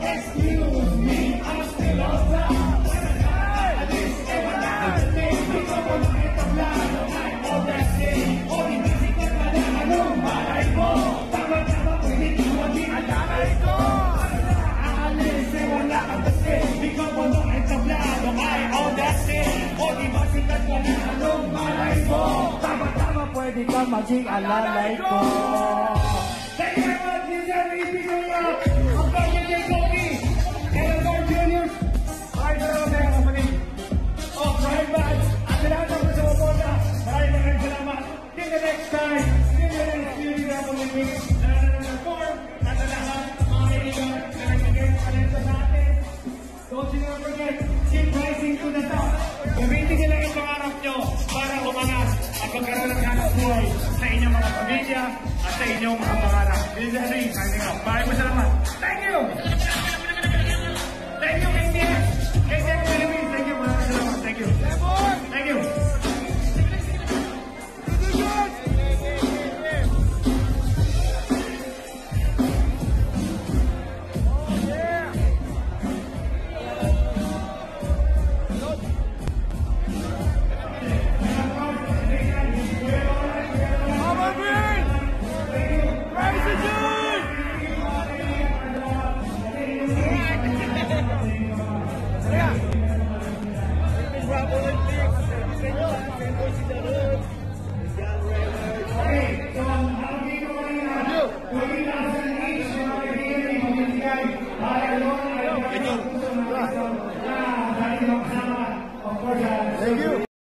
excuse me, I'm still on top. Alis, wala kang name, di ko mo nakitablado. Ay, all that day, o hindi sikat na na anong malay mo. Tama-tama, pwede iwan di ang lalay ko. Alis, wala kang name, di ko mo nakitablado. Ay, all that day, o di ba sikat na na anong malay mo. Tama-tama, pwede ka maging alalay ko. Thank you very much, Mr. Rippy Kaya. Ang kanya kay Kobe. Eleanor Jr. Driver of the company. Oh, Brian Badge. At lahat ng sumuporta. Maraming salamat. Till the next time. Till the next beauty Republic Week. Nananan-form. At lahat, mga kaibigan. Nagbigay talento sa atin. Don't you never forget, keep rising to the top. Gamitin nila yung pangarap nyo para umangat at magkaroon ng hanap buhay sa inyong mga pamilya at sa inyong mga pangarap. This is Henry, signing off. Maraming salamat. Thank you!